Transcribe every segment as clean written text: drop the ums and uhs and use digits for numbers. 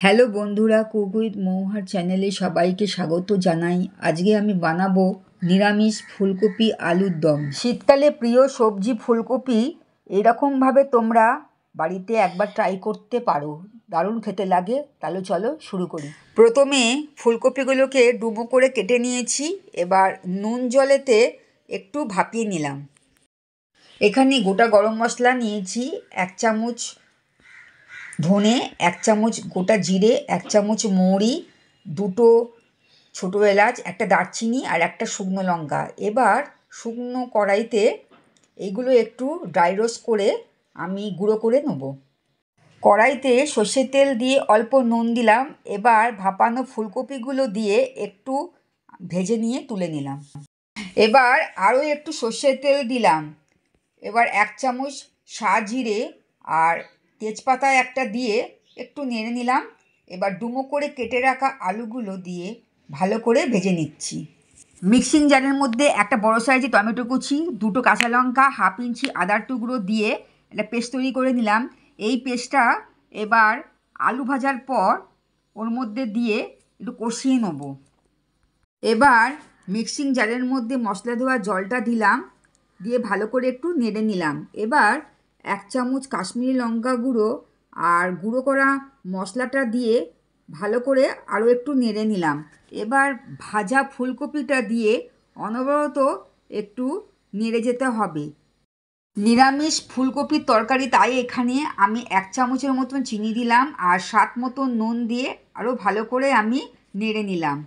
Hello বন্ধুরা, cook with মৌহার চ্যানেলে সবাইকে স্বাগত জানাই। আজকে আমি বানাবো নিরামিষ ফুলকপি আলুর দম। শীতকালে প্রিয় সবজি ফুলকপি এরকমভাবে তোমরা বাড়িতে একবার ট্রাই করতে পারো, দারুণ খেতে লাগে। তাহলে চলো শুরু করি। প্রথমে ফুলকপিগুলোকে ডুবো করে কেটে নিয়েছি, এবার নুন জলেতে একটু ভাপিয়ে নিলাম। এখানে গোটা গরম মশলা নিয়েছি 1 চামচ, ধনে 1 চামচ, গোটা জিরে 1 চামচ, মৌরি, 2টো ছোটো এলাচ, একটা দারচিনি আর একটা শুকনো লঙ্কা। এবার শুকনো কড়াইতে এইগুলো একটু ড্রাই রোস্ট করে আমি গুঁড়ো করে নেব। কড়াইতে সর্ষের তেল দিয়ে অল্প নুন দিলাম। এবার ভাপানো ফুলকপিগুলো দিয়ে একটু ভেজে নিয়ে তুলে নিলাম। এবার আরও একটু সর্ষের তেল দিলাম। এবার 1 চামচ সাজিরে আর তেজপাতা একটা দিয়ে একটু নেড়ে নিলাম। এবার ডুমো করে কেটে রাখা আলুগুলো দিয়ে ভালো করে ভেজে নিচ্ছি। মিক্সিং জারের মধ্যে একটা বড় সাইজের টমেটো কুচি, 2টো কাঁচা লঙ্কা, 1/2 ইঞ্চি আদার টুকরো দিয়ে একটা পেস্ট তৈরি করে নিলাম। এই পেস্টটা এবার আলু ভাজার পর ওর মধ্যে দিয়ে একটু কষিয়ে নেব। এবার মিক্সিং জারের মধ্যে মশলা ধোয়া জলটা দিলাম, দিয়ে ভালো করে একটু নেড়ে নিলাম। এবার 1 চামচ কাশ্মীরি লঙ্কা গুঁড়ো আর গুঁড়ো করা মশলাটা দিয়ে ভালো করে আরও একটু নেড়ে নিলাম। এবার ভাজা ফুলকপিটা দিয়ে অনবরত একটু নেড়ে যেতে হবে। নিরামিষ ফুলকপির তরকারি, তাই এখানে আমি 1 চামচের মতন চিনি দিলাম আর স্বাদ মতন নুন দিয়ে আরও ভালো করে আমি নেড়ে নিলাম।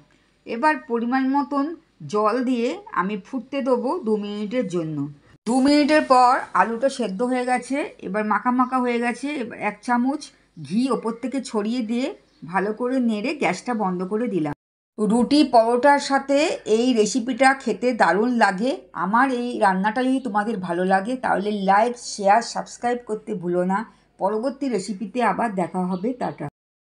এবার পরিমাণ মতন জল দিয়ে আমি ফুটতে দেবো 2 মিনিটের জন্য। 2 মিনিটের পর আলুটা সেদ্ধ হয়ে গেছে, এবার মাখা মাখা হয়ে গেছে। এবার 1 চামচ ঘি ওপর থেকে ছড়িয়ে দিয়ে ভালো করে নেড়ে গ্যাসটা বন্ধ করে দিলাম। রুটি পরোটার সাথে এই রেসিপিটা খেতে দারুণ লাগে। আমার এই রান্নাটা যদি তোমাদের ভালো লাগে তাহলে লাইক, শেয়ার, সাবস্ক্রাইব করতে ভুলো না। পরবর্তী রেসিপিতে আবার দেখা হবে। টাটা।